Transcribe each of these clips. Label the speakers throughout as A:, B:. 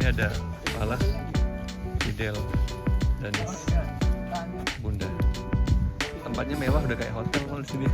A: ada kepala, Fidel, dan Bunda. Tempatnya mewah, udah kayak hotel kalau di sini.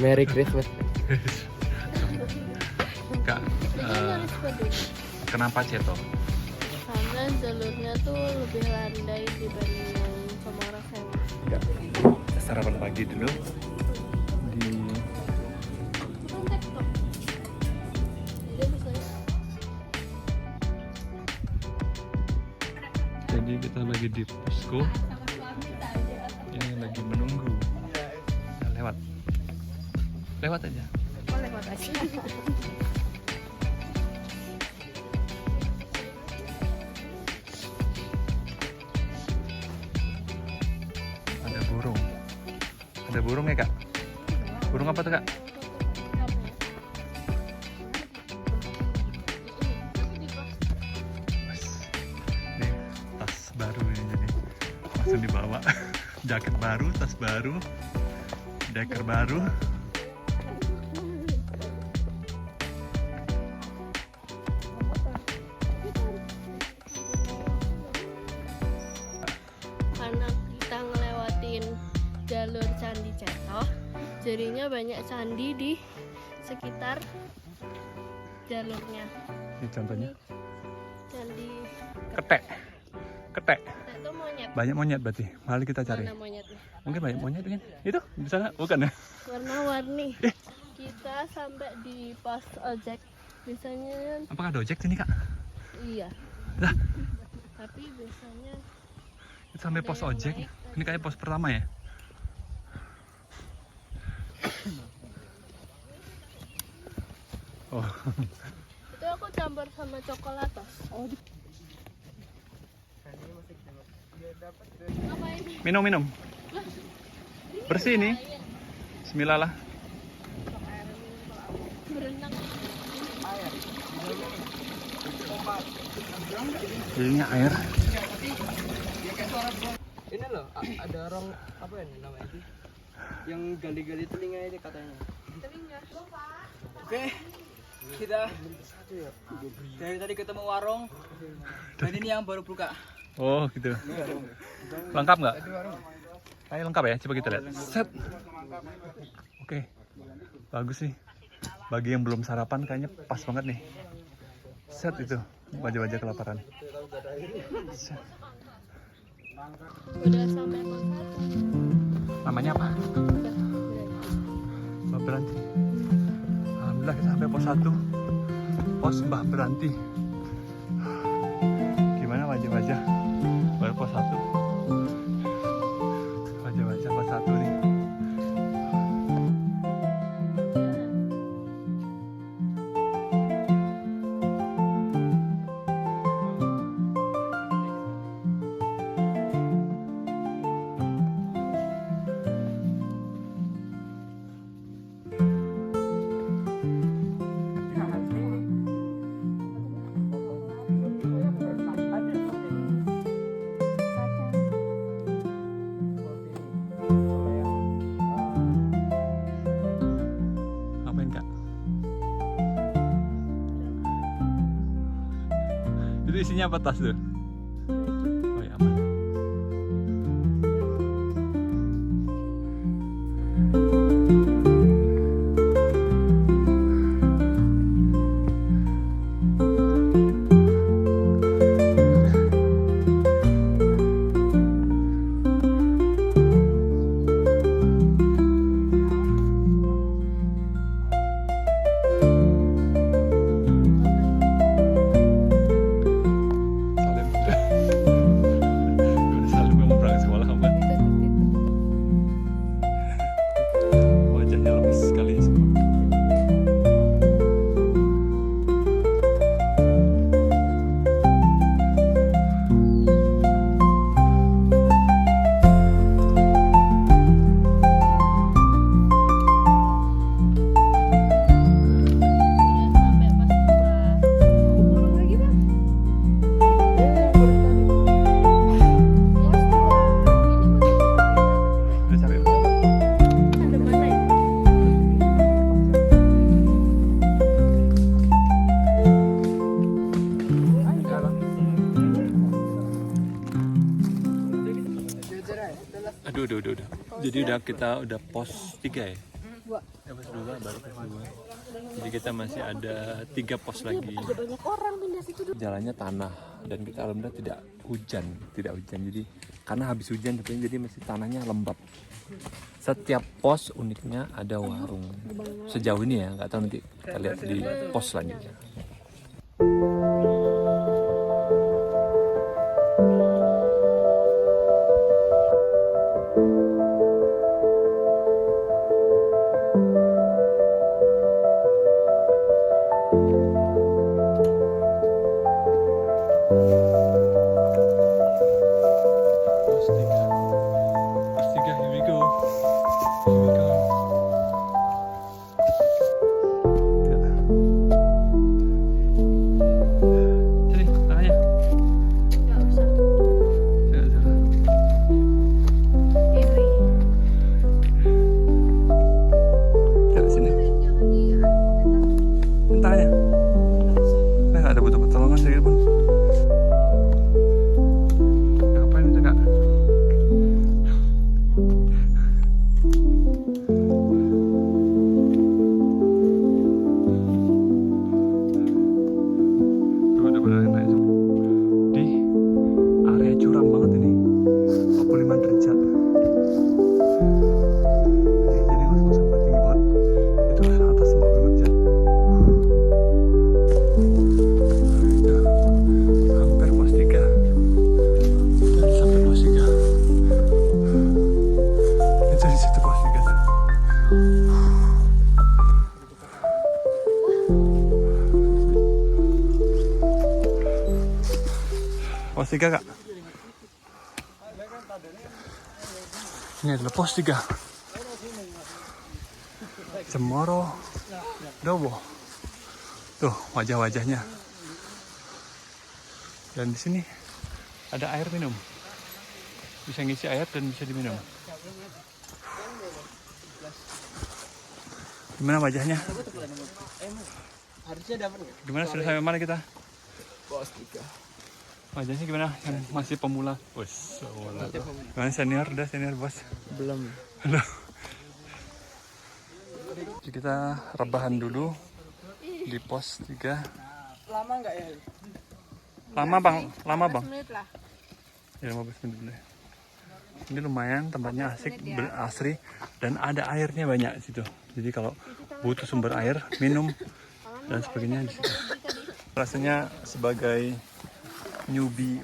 B: Merry Christmas.
A: Kak, kenapa Ceto?
C: Karena jalurnya tuh lebih landai dibanding yang Semarang Sewu.
A: Enggak. Sarapan pagi dulu di jadi kita lagi di posko ini lagi menunggu. Nah, lewat aja.
C: Oh, lewat aja.
A: Ada burung ya kak? Burung apa tuh kak? Ini tas baru ini, jadi langsung dibawa. Jaket baru, tas baru, deker baru.
C: Karena kita ngelewatin jalur Candi Ceto, jadinya banyak candi di sekitar jalurnya.
A: Ini contohnya
C: Candi
A: ketek.
C: itu monyet.
A: Banyak monyet berarti. Mari kita cari.
C: Mana monyetnya?
A: Mungkin banyak monyet kan? Itu di sana bukan ya?
C: Warna-warni. Kita sampai di pos ojek. Biasanya
A: Apakah ada ojek sini kak?
C: iya.
A: Lah,
C: Tapi biasanya
A: itu sampai pos ojek. Ini kayak pos pertama ya? Oh,
C: itu aku campur sama coklatos. Oh. Apa ini?
A: minum. Bersih ini. Bismillah lah.
C: Berenang.
A: Jadinya air.
B: Ini loh, ada orang apa ya namanya itu? Yang gali-gali telinga ini katanya.
C: Telinga.
B: Oke, kita dari tadi ketemu warung. Dan ini yang baru buka.
A: Oh gitu. Lengkap nggak? Kayak lengkap ya. Coba kita lihat. Set. Oke. Bagus nih. Bagi yang belum sarapan kayaknya pas banget nih. Set itu. Wajah-wajah kelaparan. Set.
C: Udah sampai pos 1.
A: Namanya apa? Mbah Beranti. Alhamdulillah kita sampai pos 1. Pos Mbah Beranti. Gimana wajah-wajah? Baru pos 1. Wajah-wajah pos 1 nih. Ngapain kak? Itu isinya apa tas tuh? Oh ya aman. Salim Aduh. Jadi kita udah pos 3 ya? Pos 2 baru pos 2. Jadi kita masih ada 3 pos lagi.
C: Ada banyak orang pindah situ dulu.
A: Jalannya tanah dan kita alhamdulillah tidak hujan. Jadi karena habis hujan jadi masih tanahnya lembab. Setiap pos uniknya ada warung. Sejauh ini ya, nggak tahu nanti kita lihat di pos selanjutnya. Pos 3 kak. Ini adalah pos 3. Cemoro Dobo. Tuh wajah-wajahnya. Dan di sini ada air minum. Bisa ngisi air dan bisa diminum. Gimana wajahnya?
B: Harusnya dapat nggak?
A: Gimana sudah sampai mana kita?
B: Pos 3.
A: Wajahnya gimana? Yang masih pemula? Wes, gimana senior? Udah senior bos?
B: Belum.
A: Halo. Jadi kita rebahan dulu di pos 3.
B: Lama nggak ya?
A: Lama bang, lama bang.
C: 15 menit lah.
A: Ya 15 menit dulu. Ini lumayan tempatnya asik, asri dan ada airnya banyak di situ. Jadi kalau butuh sumber air, minum dan sebagainya di situ. Rasanya sebagai newbie.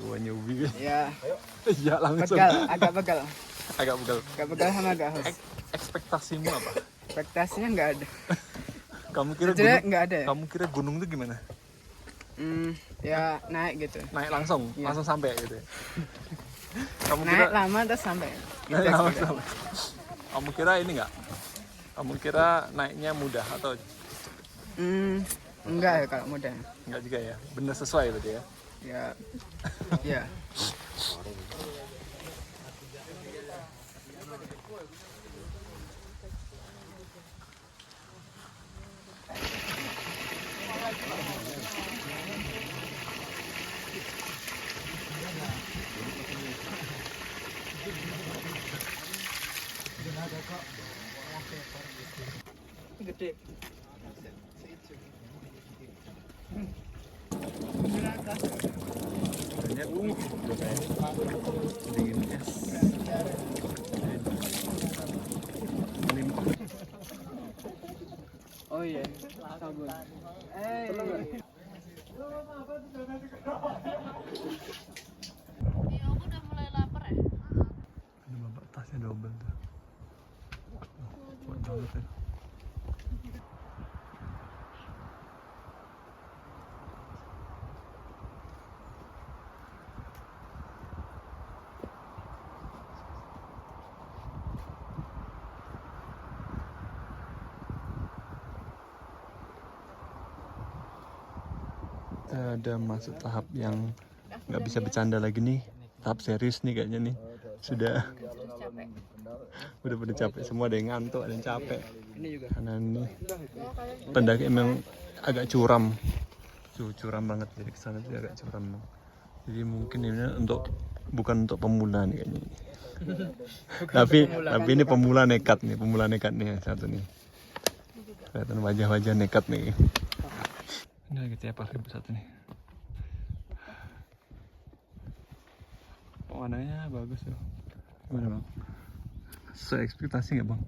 B: Ya.
A: Iya langsung.
B: Agak begal.
A: Agak begal.
B: Agak begal sama agak haus.
A: Ekspektasimu apa?
B: Ekspektasinya nggak ada.
A: Kamu kira
B: Sebenarnya
A: gunung?
B: nggak ada ya?
A: Kamu kira gunung tuh gimana?
B: Ya naik gitu.
A: Naik langsung,
B: Iya.
A: langsung sampai gitu. Ya? Kamu
B: Naik lama terus sampai.
A: naik lama sampai. Kamu kira ini nggak? Kamu kira naiknya mudah atau
B: Enggak ya kalau mudah.
A: enggak juga ya? Benar sesuai berarti ya?
B: Ya. Ya. Gede.
A: Banyak udah kayak dingin es. Melimpah.
B: Oh iya, sabun.
C: Iya, aku udah mulai lapar ya.
A: Ada bapak tasnya double tuh. Kuat banget ya. Kita ada masuk tahap yang nggak bisa bercanda lagi nih, tahap serius nih kayaknya nih. Sudah udah pada capek semua, ada yang ngantuk, ada yang capek.
B: Ini juga.
A: Karena ini pendaki emang agak curam, curam banget, jadi kesana tuh agak curam. Jadi mungkin ini untuk bukan untuk pemula nih kayaknya. tapi ini pemula nekat nih yang satu nih. Kelihatan wajah-wajah nekat nih. Ini lagi tiap hari satu nih. Warnanya bagus tuh. Gimana bang? Sesuai ekspektasi nggak bang?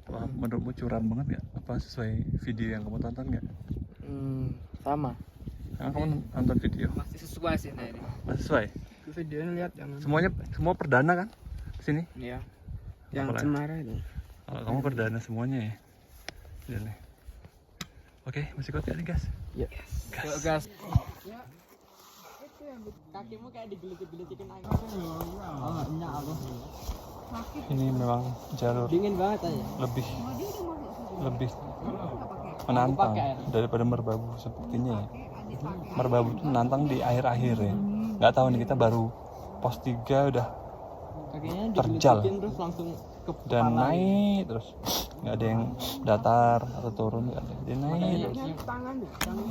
A: Wah, menurutmu curam banget nggak? Apa sesuai video yang kamu tonton nggak?
B: Sama.
A: Nah, kamu nonton video?
B: Masih sesuai sih nah ini.
A: Masih sesuai?
B: Videonya lihat yang
A: Semua perdana kan? Sini?
B: Iya. Yang
A: Apalagi?
B: cemara itu.
A: Kalau kamu perdana semuanya ya? Lihat nih. Oke, masih kuat gak nih gas?
B: Iya.
A: Gas.
B: Gas. Kakimu kayak digelicik-gelicikin angin. Oh, enggak aku.
A: Ini memang jalur
B: Dingin banget aja.
A: lebih menantang daripada merbabu sepertinya ya. Merbabu itu menantang di akhir-akhir ya. Nggak tahu nih, kita baru pos 3 udah
B: Kakinya
A: terjal
B: digelicikin terus langsung ke
A: dan
B: kepala.
A: naik terus, nggak ada yang datar atau turun, nggak ada, dia naik terus.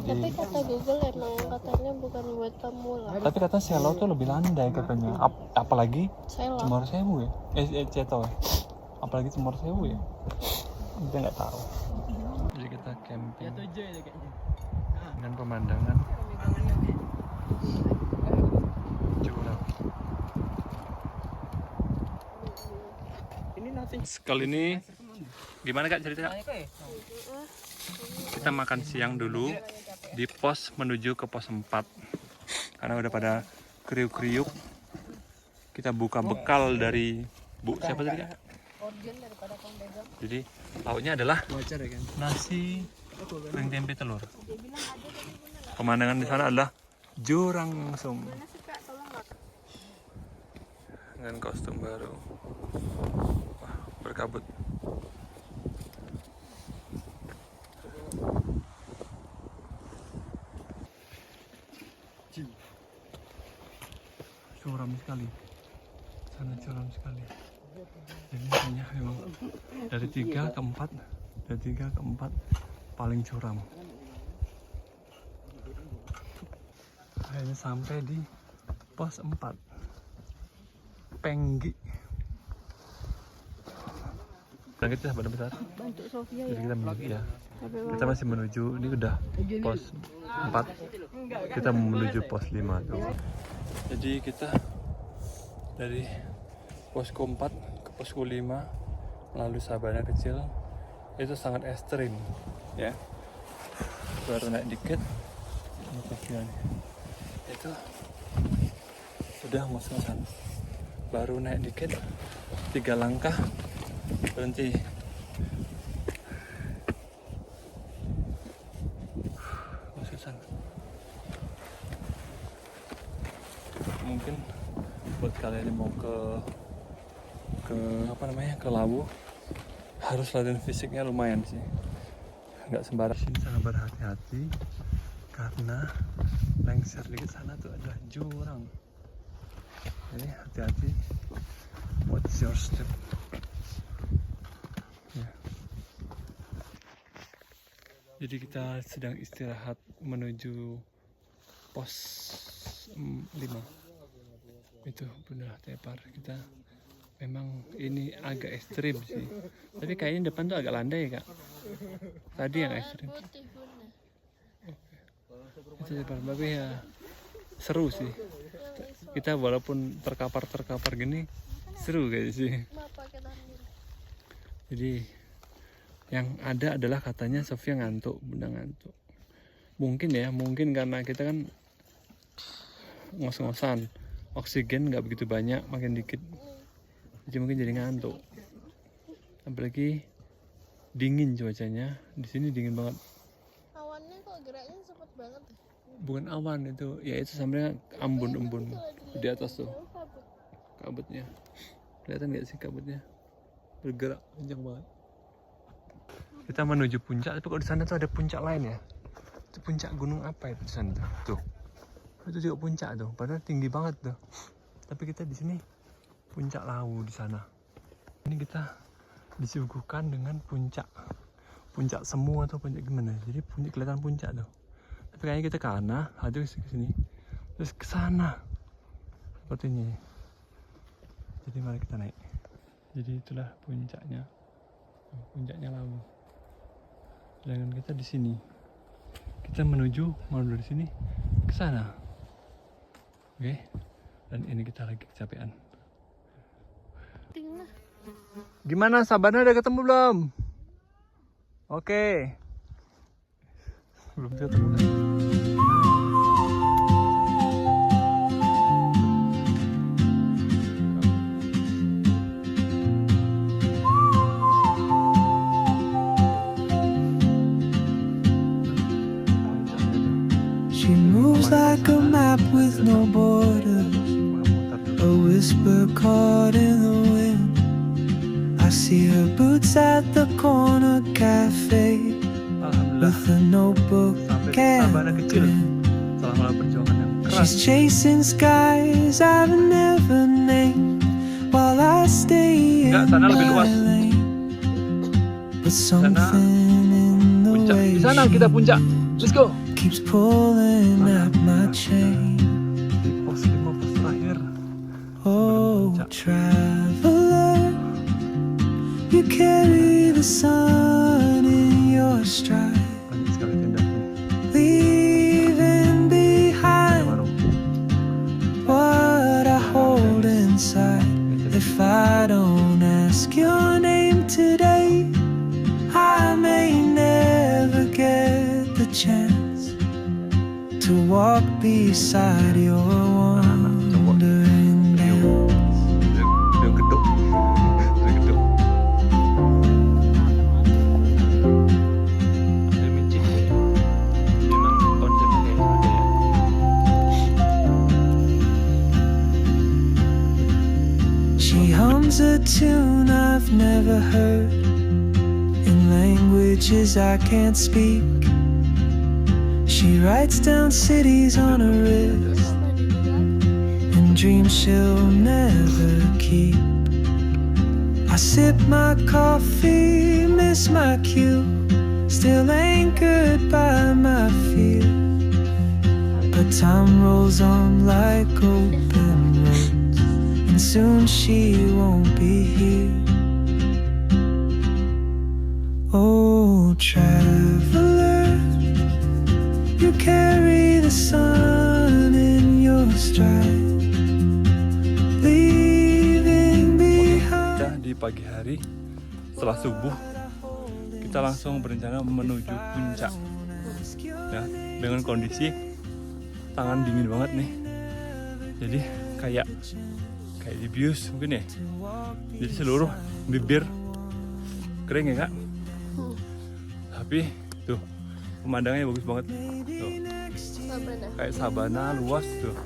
C: Tapi kata Google emang katanya bukan buat pemula.
A: Tapi katanya Selo tuh lebih landai katanya. Apalagi
C: Selo.
A: Cemor Sewu ya, Ceto ya, apalagi Cemor Sewu ya, kita nggak tahu. Jadi kita camping dengan pemandangan jurang. Sekali ini gimana kak cerita kak? Kita makan siang dulu di pos menuju ke pos 4 karena udah pada kriuk-kriuk. Kita buka bekal dari Bu siapa tadi kak? Jadi lauknya adalah nasi goreng tempe telur. Pemandangan di sana adalah jurang langsung dengan kostum baru. Wah, berkabut. Curam sekali, sangat curam sekali. Jadi hanya memang dari 3 ke 4 paling curam. Akhirnya sampai di pos 4 Penggi. Dan kita sahabat besar.
C: Untuk Sofia
A: Jadi
C: ya.
A: kita menuju ya.
C: Tapi
A: Kita masih menuju, ini udah pos 4. Kita menuju pos 5 tuh. Jadi kita dari posko 4 ke posko 5 melalui Sabana kecil itu sangat ekstrim ya. Baru naik dikit ini posnya nih. Itu sudah ngos-ngosan. Baru naik dikit 3 langkah berhenti. Ngos-ngosan. Mungkin buat kalian yang mau ke apa namanya, ke Lawu, harus latihan fisiknya lumayan sih, nggak sembarang. Sini sangat berhati-hati karena lengser di sana tuh adalah jurang. Jadi hati-hati, watch your step. Ya. Jadi kita sedang istirahat menuju pos 5. Itu benar tepar kita. Memang ini agak ekstrim sih, tapi kayaknya depan tuh agak landai ya kak. Tadi yang ekstrim
C: putih Bunda.
A: itu tepar, tapi ya seru sih. Kita walaupun terkapar gini seru kayaknya sih.
C: Kenapa kita ambil?
A: Jadi yang ada adalah katanya Sofia ngantuk, Bunda ngantuk. Mungkin ya, mungkin karena kita kan ngos-ngosan, oksigen nggak begitu banyak, makin dikit. Jadi mungkin jadi ngantuk. Apalagi dingin cuacanya. Di sini dingin banget.
C: Awannya kok geraknya cepet banget.
A: Bukan awan itu, ya itu sampai embun-embun di atas tuh.
C: Kabut.
A: Kabutnya. Kelihatan nggak sih kabutnya? Bergerak kencang banget. Kita menuju puncak, tapi kok di sana tuh ada puncak lain ya? Itu puncak gunung apa itu di sana tuh? Tuh. Itu juga puncak tuh, padahal tinggi banget tuh. Tapi kita di sini puncak Lawu di sana. Ini kita disuguhkan dengan puncak semu atau puncak gimana? Jadi puncak, kelihatan puncak tuh. Tapi kayaknya kita ke sana, habis ke sini, terus ke sana. Sepertinya. Jadi mari kita naik. Jadi itulah puncaknya. Puncaknya Lawu. Sedangkan kita di sini. Kita menuju mau dari sini ke sana. Oke. Dan ini kita lagi kecapean.
C: Tinggal.
A: Gimana Sabana udah ketemu belum? Oke. Belum ketemu.
D: She moves like a map with no borders, a whisper caught in the wind. I see her boots at the corner cafe with a notebook
A: Sampai Sabana
D: and a
A: kecil.
D: grin.
A: Selama perjuangan yang keras.
D: She's chasing skies I've never named while I stay
A: Enggak,
D: in
A: sana lebih luas.
D: my lane. But something in the
A: Puncak.
D: way
A: Di sana kita puncak. Let's go.
D: keeps pulling at my chain.
A: Di pos 5 pos terakhir.
D: Oh, traveler, you carry the sun in your stride,
A: Banyak sekali tenda.
D: leaving
A: Ada
D: behind
A: warung.
D: what I hold inside. If I don't ask your name today, I may never get the chance to walk beside your wandering dance.
A: Dia geduk. Dia geduk. Ada micin. Memang konsepnya kayak gitu ya.
D: She hums a tune I've never heard in languages I can't speak. She writes down cities on her wrist and dreams she'll never keep. I sip my coffee, miss my cue, still anchored by my fear. But time rolls on like open roads, and soon she won't be here. Oh, traveler, you carry the sun in your stride, leaving behind.
A: Kita di pagi hari setelah subuh kita langsung berencana menuju puncak ya, dengan kondisi tangan dingin banget nih, jadi kayak dibius mungkin ya, jadi seluruh bibir kering ya kak, tapi tuh pemandangannya bagus banget tuh,
C: Sabana.
A: kayak sabana luas tuh,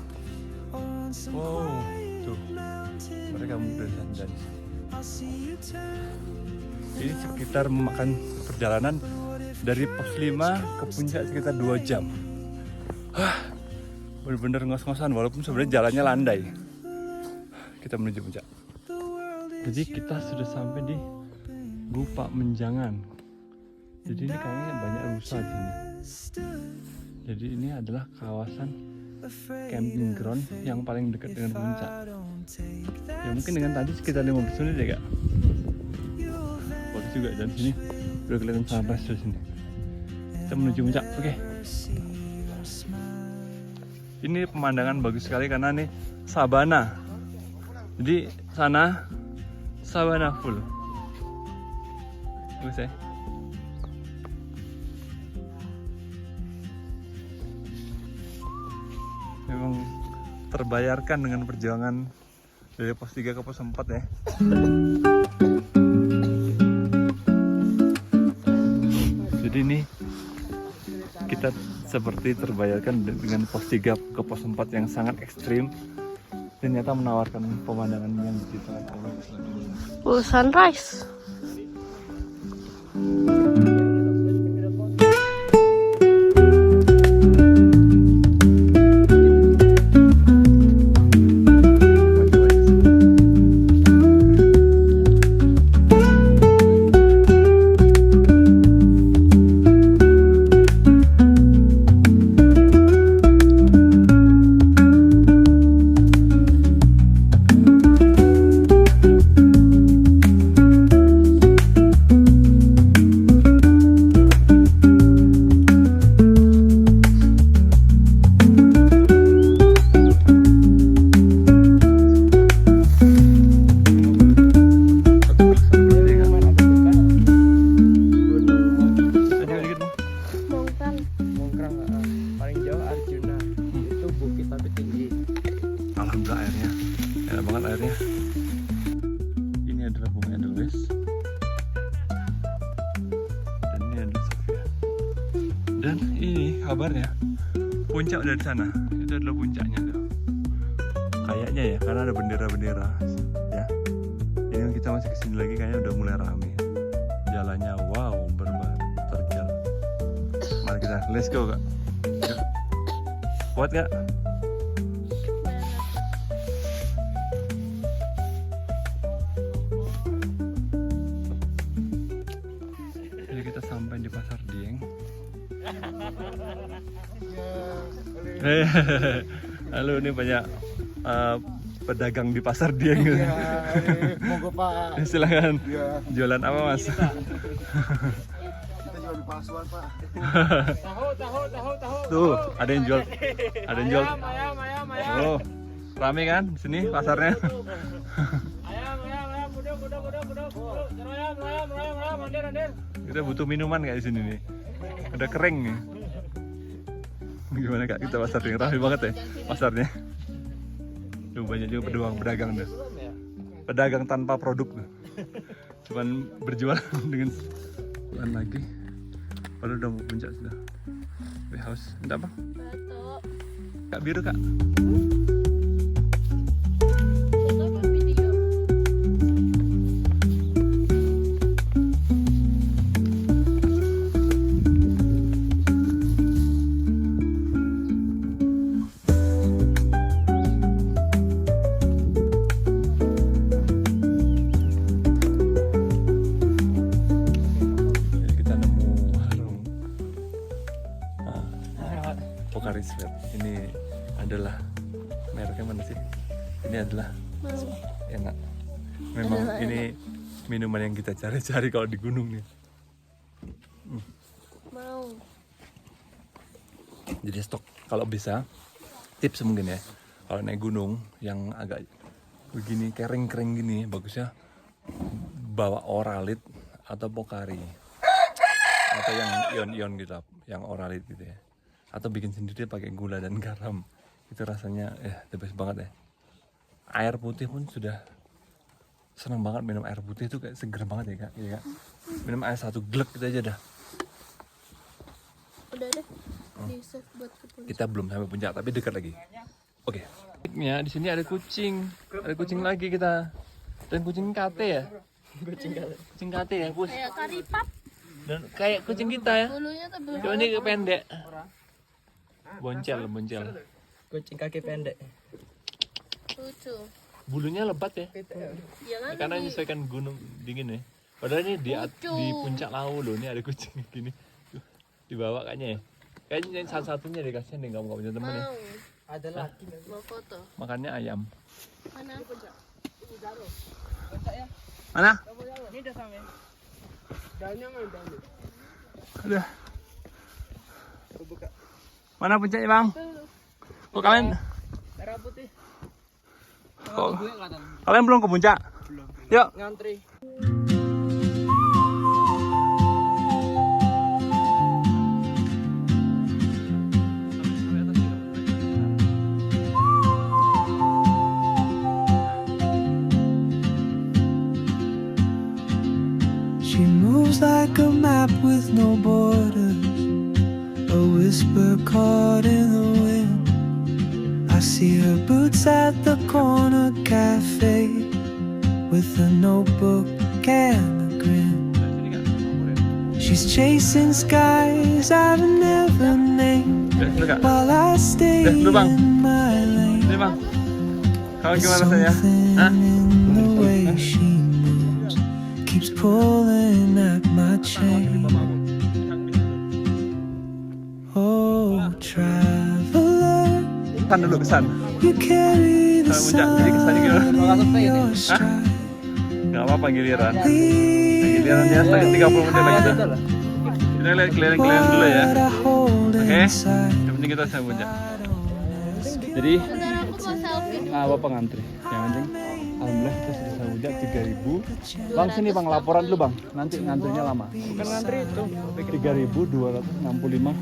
A: wow tuh mereka berdandan. Ini sekitar memakan perjalanan dari pos 5 ke puncak sekitar 2 jam. Bener-bener ngos-ngosan walaupun sebenarnya jalannya landai. Kita menuju puncak. Jadi kita sudah sampai di Gupa Menjangan. Jadi ini kayaknya banyak rusa di sini. Jadi ini adalah kawasan camping ground yang paling dekat dengan puncak. Ya mungkin dengan tadi sekitar 15 menit ya kak. Bagus juga, dan sini udah kelihatan sunrise dari sini. Kita menuju puncak, oke. Ini pemandangan bagus sekali karena nih sabana. Jadi sana sabana full. Bagus ya. Memang terbayarkan dengan perjuangan dari pos 3 ke pos 4 ya. Jadi ini kita seperti terbayarkan dengan pos 3 ke pos 4 yang sangat ekstrim. Ternyata menawarkan pemandangan yang diciptakan Allah.
C: Sunrise.
A: Dan ini kabarnya puncak udah di sana. Itu adalah puncaknya tuh. Kayaknya ya, karena ada bendera-bendera ya. Ini kita masih kesini lagi kayaknya udah mulai rame. Jalannya wow, benar terjal. Mari kita let's go kak. Yuk. Kuat kak? Jadi kita sampai di Pasar Dieng. Halo, ini banyak pedagang di Pasar Dieng.
E: Monggo Pak.
A: Silakan.
E: Ya,
A: Jualan apa mas?
E: kita jual di pasuan Pak.
A: Tuh, ada yang jual. Ada yang jual. Oh, rame kan di sini pasarnya? Kita butuh minuman kayak di sini nih. Udah kering nih. Gimana kak kita pasar Dieng? Rame banget ya pasarnya. Tuh banyak juga pedagang tuh. Pedagang tanpa produk tuh. Cuman berjualan dengan bulan lagi. Padahal udah mau puncak sudah. Haus. Minta apa?
C: Batok.
A: Kak biru kak.
C: Foto apa video?
A: Jadi kita nemu warung Pocari Sweat. Ini adalah mereknya mana sih? Ini adalah enak. Memang
C: Adalah
A: ini minuman yang kita cari-cari kalau di gunung nih.
C: Mau.
A: Jadi stok kalau bisa, tips mungkin ya, kalau naik gunung yang agak begini kering-kering gini, bagusnya bawa Oralit atau Pocari atau yang ion-ion gitu, yang Oralit gitu ya, atau bikin sendiri pakai gula dan garam. Itu rasanya the best banget ya. Air putih pun sudah seneng banget minum air putih, itu kayak seger banget ya kak, ya, kak? Minum air satu glek gitu aja dah.
C: Udah deh. Di save buat ke puncak.
A: Kita belum sampai puncak tapi dekat lagi. Oke. Ya, di sini ada kucing. Ada kucing lagi kita. Dan kucing kate ya. Kucing kate ya, Pus.
C: Kayak karipap.
A: Dan kayak kucing kita ya.
C: Bulunya tebel.
A: Cuma ini pendek. Boncel.
B: Kucing kaki pendek.
C: Lucu.
A: Bulunya lebat ya.
C: Jangan
A: Karena
C: di-
A: menyesuaikan gunung dingin ya. Padahal ini
C: Lucu.
A: di puncak Lawu loh. Ini ada kucing gini. Dibawa kayaknya ya. Kayaknya yang salah-satunya deh, kasihan deh nggak punya temen ya.
C: mau.
B: Ada lagi.
C: Mau foto.
A: Makannya ayam.
C: Mana?
A: Mana?
B: Ini udah sampai.
A: Udah. Mana puncaknya bang? Kok kalian?
B: Merah putih.
A: Kok kalian belum ke puncak? Yuk.
B: Ngantri.
D: She moves like a map with no borders, a whisper caught in the wind. I see her boots at the corner cafe with a notebook and a grin. She's chasing skies I've never named while I stay in my lane.
A: Ini bang. Kalau
D: There's
A: gimana rasanya?
D: something
A: Hah?
D: in the way she moves, keeps pulling at my chain. Oh, traveler,
A: Kesan dulu kesan.
D: you carry the
A: Kalau puncak, jadi kesannya gimana?
D: sun in your stride.
A: Gak apa-apa giliran. Gilirannya setengah 30 menit lagi tuh. Kita lihat keliling-keliling dulu ya.
D: What I hold
A: Oke.
D: inside.
A: Yang penting kita sampai puncak. Jadi
C: Bentar aku mau selfie dulu.
A: nggak apa-apa ngantri. Yang penting alhamdulillah kita sudah sampai puncak 3000. Bang sini bang laporan dulu bang. Nanti ngantrinya lama.
B: Bukan ngantri itu.
A: 3265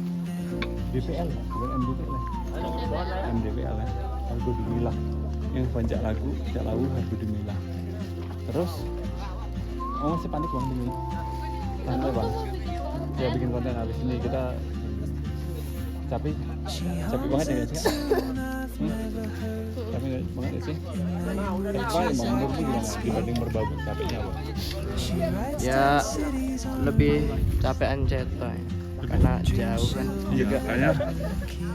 A: BPL ya, bukan MDPL ya. MDPL ya. Harga Dumilah. Yang puncak Lawu, Harga Dumilah. Terus masih panik bang ini. Santai bang. Ya bikin konten habis ini kita Capek banget ya guys ya? Capek banget ya sih? Apa emang menurutmu gimana dibanding merbabu capeknya apa?
F: Ya lebih capean ceto ya. Karena jauh kan.
A: Iya kayaknya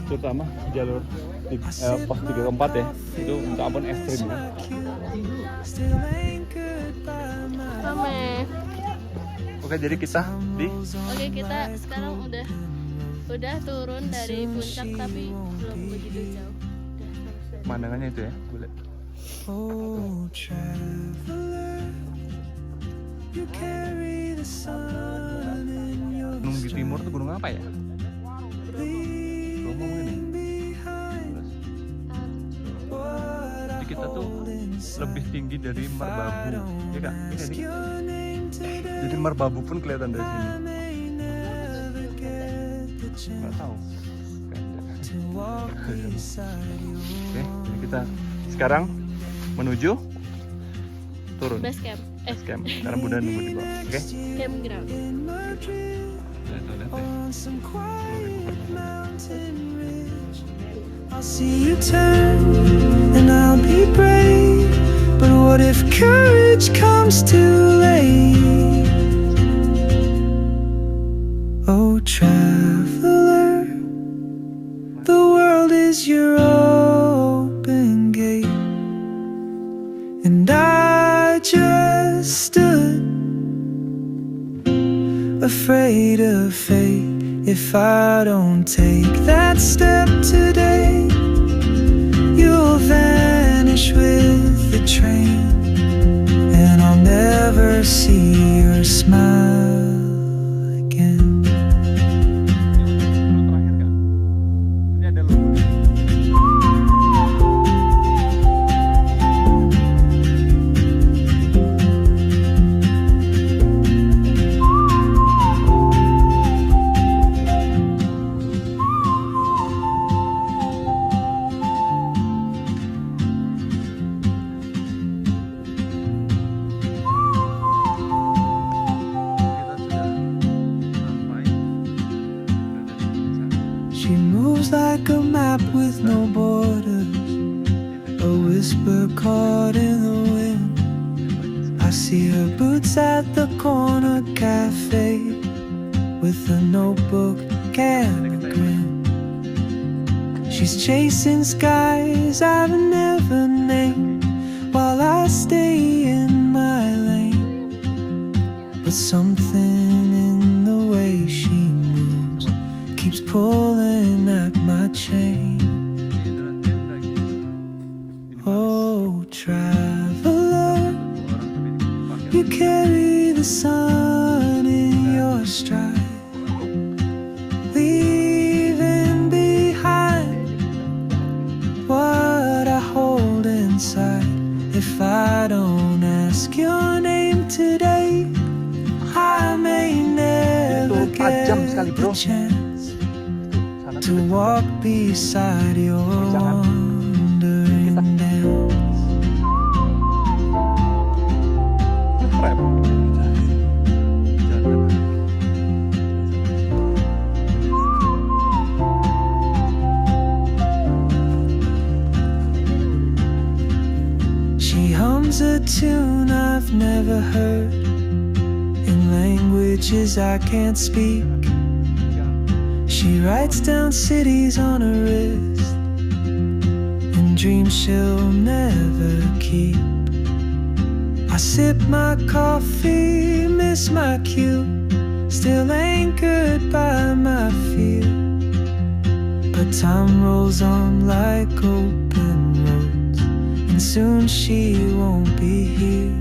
A: terutama jalur pos 3 ke 4 ya, itu minta ampun ekstrim kan.
C: Rame.
A: Oke, jadi kita di
C: Oke, kita sekarang udah turun dari puncak tapi belum begitu jauh. Udah selesai.
A: pemandangannya itu ya, boleh.
D: Oh, traveler, you carry the sun in your
A: Gunung di timur tuh gunung apa ya? Ngomong ini. Terus, jadi kita tuh lebih tinggi dari Merbabu, ya kak? Ini nih. Jadi Merbabu pun kelihatan dari sini. Nggak tahu. Oke, jadi kita sekarang menuju turun.
C: Base camp.
A: Base camp. Sekarang Bunda nunggu di bawah. Oke?
C: Campground.
A: Lihat ya.
D: some quiet mountain ridge. I'll see you turn and I'll be brave. But what if courage comes too late? Oh, traveler, the world is your open gate, and I just stood afraid of fate. If I don't take that step today, you'll vanish with the train, and I'll never see your smile again.
A: Terakhir kak. Ini ada logo.
D: She moves like a map with no borders, a whisper caught in the wind. I see her boots at the corner cafe with a notebook and a grin. She's chasing skies I've never named while I stay in my lane. But something in the way she moves keeps pulling at my chain. Oh, traveler, you carry the sun in your stride, leaving behind what I hold inside. If I don't ask your name today, I may never get the chance to walk beside your wandering dance.
A: Rap.
D: She hums a tune I've never heard in languages I can't speak. She writes down cities on her wrist and dreams she'll never keep. I sip my coffee, miss my cue, still anchored by my fear. But time rolls on like open roads, and soon she won't be here.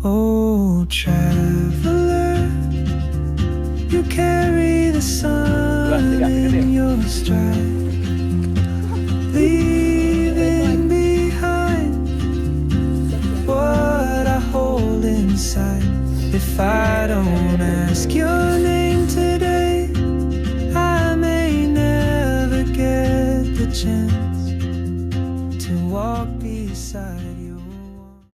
D: Oh, traveler, you carry the sun in your stride, leaving behind what I hold inside. If I don't ask your name today, I may never get the chance to walk beside